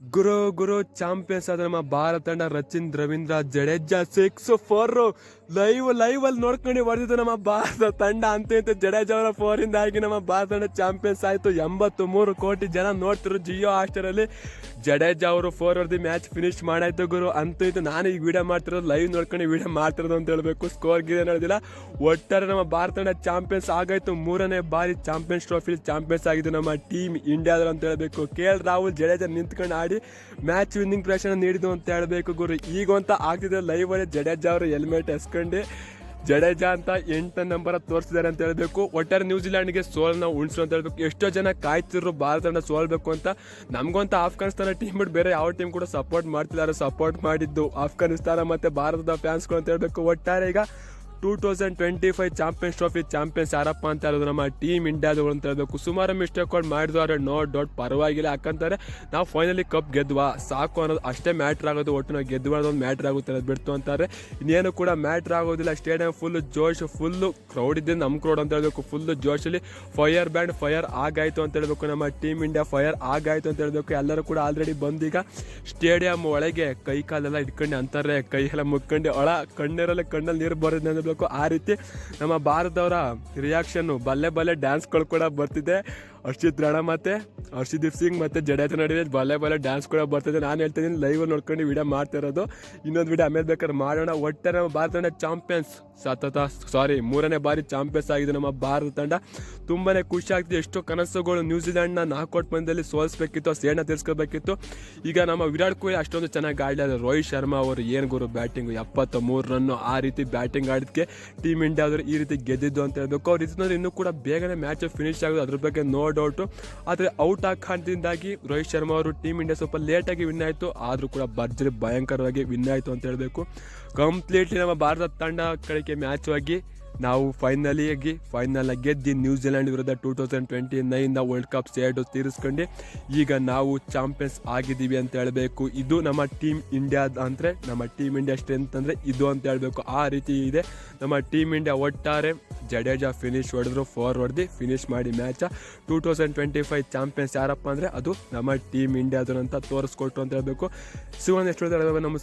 ಗುರು champions ಆದ್ರೆ ನಮ್ಮ ಭಾರತ ತಂಡ ರವೀಂದ್ರ ಜಡೇಜಾ 6-4 ಲೈವ್ ಅಲ್ಲಿ ನೋಡ್ಕೊಂಡು ಹೊಡೆದಿದ್ದು ನಮ್ಮ ಭಾರತ ತಂಡ ಅಂತ ಜಡೇಜಾ ಅವರ 4 ಇಂದ ಆಗಿ ನಮ್ಮ ಭಾರತ ತಂಡ ಚಾಂಪಿಯನ್ಸ್ ಆಯ್ತು. 83 ಕೋಟಿ ಜನ ನೋಡ್ತಿರು ಜಿಯೋ ಹಾಸ್ಟರ್ ಅಲ್ಲಿ. ಜಡೇಜಾ ಅವರು 4 ಹೊಡೆದು ಮ್ಯಾಚ್ ಫಿನಿಶ್ ಮಾಡಾಯ್ತು ಗುರು. ಅಂತೂ ಇದು ನಾನು ಈಗ ವಿಡಿಯೋ ಮಾಡ್ತಿರೋದು ಲೈವ್ ನೋಡ್ಕೊಂಡು ವಿಡಿಯೋ ಮಾಡ್ತಿರೋದು ಅಂತ ಹೇಳ್ಬೇಕು. ಸ್ಕೋರ್ ಗಿಡ ನಡೆದಿಲ್ಲ. ಒಟ್ಟಾರೆ ನಮ್ಮ ಭಾರತ ತಂಡ ಚಾಂಪಿಯನ್ಸ್ ಆಗಾಯ್ತು. 3ನೇ ಬಾರಿ ಚಾಂಪಿಯನ್ಸ್ ಟ್ರೋಫಿ ಚಾಂಪಿಯನ್ಸ್ ಆಗಿದ್ದು ನಮ್ಮ ಟೀಮ್ ಇಂಡಿಯಾದ ಅಂತ ಹೇಳ್ಬೇಕು. KL ರಾಹುಲ್ ಜಡೇಜಾ ನಿಂತ್ಕೊಂಡು ಆಡಿ ಮ್ಯಾಚ್ ವಿನ್ನಿಂಗ್ ಪ್ರೆಷರ್ ನೀಡಿದ್ದು ಅಂತ ಹೇಳ್ಬೇಕು ಗುರು. ಈಗ ಅಂತ ಆಗ್ತಿದೆ ಲೈವ್ ಅಲ್ಲಿ ಜಡೇಜಾ ಅವರು ಹೆಲ್ಮೆಟ್ ಎಸ್ಕೊಂಡು ಜಡೇಜಾ ಅಂತ 8ನೇ ನಂಬರ್ ತೋರಿಸಿದ್ದಾರೆ ಅಂತ ಹೇಳ್ಬೇಕು. ಒಟ್ಟಾರೆ ನ್ಯೂಜಿಲ್ಯಾಂಡ್ಗೆ ಸೋಲನ್ನ ಉಣಿಸು ಅಂತ ಹೇಳ್ಬೇಕು. ಎಷ್ಟೋ ಜನ ಕಾಯ್ತಿದ್ರು ಭಾರತ ತಂಡ ಸೋಲ್ಬೇಕು ಅಂತ. ನಮಗಂತ ಆಫ್ಘಾನಿಸ್ತಾನ ಟೀಮ್ ಬಿಟ್ಟು ಬೇರೆ ಯಾವ ಟೀಮ್ ಕೂಡ ಸಪೋರ್ಟ್ ಮಾಡ್ತಿದ್ದಾರೆ. ಸಪೋರ್ಟ್ ಮಾಡಿದ್ದು ಆಫ್ಘಾನಿಸ್ತಾನ ಮತ್ತೆ ಭಾರತದ ಫ್ಯಾನ್ಸ್ಗಳು ಅಂತ ಹೇಳ್ಬೇಕು. ಒಟ್ಟಾರೆ ಈಗ 2025 ಚಾಂಪಿಯನ್ಸ್ ಟ್ರೋಫಿ ಚಾಂಪಿಯನ್ಸ್ ಯಾರಪ್ಪ ಅಂತ ಹೇಳಿದ್ರು ನಮ್ಮ ಟೀಮ್ ಇಂಡಿಯಾದವರು ಅಂತ ಹೇಳ್ಬೇಕು. ಸುಮಾರು ಮಿಸ್ಟೇಕ್ಗಳು ಮಾಡಿದ್ರು, ನೋ ಡೌಟ್ ಪರವಾಗಿಲ್ಲ. ಯಾಕಂತಾರೆ ನಾವು ಫೈನಲಿ ಕಪ್ ಗೆದ್ವಾ ಸಾಕು ಅನ್ನೋದು ಅಷ್ಟೇ ಮ್ಯಾಟ್ರ್ ಆಗೋದು. ಒಟ್ಟು ನಾವು ಗೆದ್ವಾ ಅನ್ನೋದು ಮ್ಯಾಟ್ರ್ ಆಗುತ್ತೆ ಅನ್ನೋದು ಬಿಡ್ತು ಅಂತಾರೆ. ಇನ್ನೇನು ಕೂಡ ಮ್ಯಾಟ್ರ್ ಆಗೋದಿಲ್ಲ. ಸ್ಟೇಡಿಯಂ ಫುಲ್ ಜೋಶ್, ಫುಲ್ಲು ಕ್ರೌಡ್ ಇದ್ದಿಂದ ನಮ್ಮ ಕ್ರೌಡ್ ಅಂತ ಹೇಳ್ಬೇಕು. ಫುಲ್ಲು ಜೋಶಲ್ಲಿ ಫೈರ್ ಬ್ಯಾಂಡ್ ಫೈರ್ ಆಗಾಯ್ತು ಅಂತ ಹೇಳ್ಬೇಕು. ನಮ್ಮ ಟೀಮ್ ಇಂಡಿಯಾ ಫೈರ್ ಆಗಾಯ್ತು ಅಂತ ಹೇಳ್ಬೇಕು. ಎಲ್ಲರೂ ಕೂಡ ಆಲ್ರೆಡಿ ಬಂದೀಗ ಸ್ಟೇಡಿಯಂ ಒಳಗೆ ಕೈ ಕಾಲೆಲ್ಲ ಇಟ್ಕೊಂಡು ಅಂತಾರೆ, ಕೈ ಎಲ್ಲ ಮುಕ್ಕೊಂಡು ಕಣ್ಣಲ್ಲಿ ನೀರು ಬರೋದು ಆ ರೀತಿ ನಮ್ಮ ಭಾರತದವರ ರಿಯಾಕ್ಷನ್ ಬಲ್ಲೆ ಡ್ಯಾನ್ಸ್ಗಳು ಕೂಡ ಬರ್ತಿದೆ. ಹರ್ಷಿತ್ ರಾಣಾ ಮತ್ತೆ ಹರ್ಷದೀಪ್ ಸಿಂಗ್ ಮತ್ತೆ ಜಡೇಜಾ ನಡುವೆ ಬಲ್ಲೆ ಡ್ಯಾನ್ಸ್ ಕೂಡ ಬರ್ತಿದೆ. ನಾನು ಹೇಳ್ತಿದ್ದೀನಿ ಲೈವ್ ನೋಡ್ಕೊಂಡು ವಿಡಿಯೋ ಮಾಡ್ತಾ ಇರೋದು. ಇನ್ನೊಂದು ವಿಡಿಯೋ ಆಮೇಲೆ ಬೇಕಾದ್ರೆ ಮಾಡೋಣ. ಒಟ್ಟಾರೆ ನಮ್ಮ ಭಾರತ ತಂಡ ಚಾಂಪಿಯನ್ಸ್ 3ನೇ ಬಾರಿ ಚಾಂಪಿಯನ್ಸ್ ಆಗಿದೆ ನಮ್ಮ ಭಾರತ ತಂಡ. ತುಂಬಾನೇ ಖುಷಿ ಆಗ್ತಿದೆ. ಎಷ್ಟೋ ಕನಸುಗಳು ನ್ಯೂಜಿಲ್ಯಾಂಡ್ನ ನಾಕೌಟ್ ಪಂದ್ಯದಲ್ಲಿ ಸೋಲಿಸಬೇಕಿತ್ತು, ಸೇಡನ್ನ ತೀರಿಸ್ಕೋಬೇಕಿತ್ತು. ಈಗ ನಮ್ಮ ವಿರಾಟ್ ಕೊಹ್ಲಿ ಅಷ್ಟೊಂದು ಚೆನ್ನಾಗಿ ಆಡಲಿಲ್ಲ. ರೋಹಿತ್ ಶರ್ಮಾ ಅವರು ಏನು ಗುರು ಬ್ಯಾಟಿಂಗು, 73 ರನ್ನು ಆ ರೀತಿ ಬ್ಯಾಟಿಂಗ್ ಆಡಿದಕ್ಕೆ ಟೀಮ್ ಇಂಡಿಯಾದವರು ಈ ರೀತಿ ಗೆದ್ದಿದ್ದು ಅಂತ ಹೇಳ್ಬೇಕು. ಅವ್ರು ಇದನ್ನ ಇನ್ನೂ ಕೂಡ ಬೇಗನೆ ಮ್ಯಾಚ್ ಫಿನಿಶ್ ಆಗೋದು ಅದ್ರ ಬಗ್ಗೆ ನೋ ಡೌಟು. ಆದರೆ ಔಟ್ ಹಾಕೋದ್ರಿಂದಾಗಿ ರೋಹಿತ್ ಶರ್ಮಾ ಅವರು ಟೀಮ್ ಇಂಡಿಯಾ ಸ್ವಲ್ಪ ಲೇಟಾಗಿ ವಿನ್ ಆಯಿತು. ಆದರೂ ಕೂಡ ಭರ್ಜರಿ ಭಯಂಕರವಾಗಿ ವಿನ್ ಆಯಿತು ಅಂತ ಹೇಳಬೇಕು. ಕಂಪ್ಲೀಟ್ಲಿ ನಮ್ಮ ಭಾರತ ತಂಡ ಕಡೆಗೆ ಮ್ಯಾಚ್ ಆಗಿ ನಾವು ಫೈನಲ್ ಗೆದ್ದು ನ್ಯೂಜಿಲ್ಯಾಂಡ್ ವಿರುದ್ಧ 2029 ವರ್ಲ್ಡ್ ಕಪ್ ಸೇಡು ತೀರಿಸ್ಕೊಂಡು ಈಗ ನಾವು ಚಾಂಪಿಯನ್ಸ್ ಆಗಿದ್ದೀವಿ ಅಂತ ಹೇಳಬೇಕು. ಇದು ನಮ್ಮ ಟೀಮ್ ಇಂಡಿಯಾದ ಅಂದರೆ ನಮ್ಮ ಟೀಮ್ ಇಂಡಿಯಾ ಸ್ಟ್ರೆಂತ್ ಅಂದರೆ ಇದು ಅಂತ ಹೇಳಬೇಕು. ಆ ರೀತಿ ಇದೆ ನಮ್ಮ ಟೀಮ್ ಇಂಡಿಯಾ. ಒಟ್ಟಾರೆ ಜಡೇಜಾ ಫಿನಿಶ್ ಹೊಡೆದ್ರು, 4 ಹೊಡೆದು ಫಿನಿಶ್ ಮಾಡಿ ಮ್ಯಾಚ 2025 ಚಾಂಪಿಯನ್ಸ್ ಯಾರಪ್ಪ ಅಂದರೆ ಅದು ನಮ್ಮ ಟೀಮ್ ಇಂಡಿಯಾದ ಅಂತ ತೋರಿಸ್ಕೊಟ್ರು ಅಂತ ಹೇಳಬೇಕು. ಸಿಗೋಣ ಎಷ್ಟು ನಮಸ್ಕಾರ.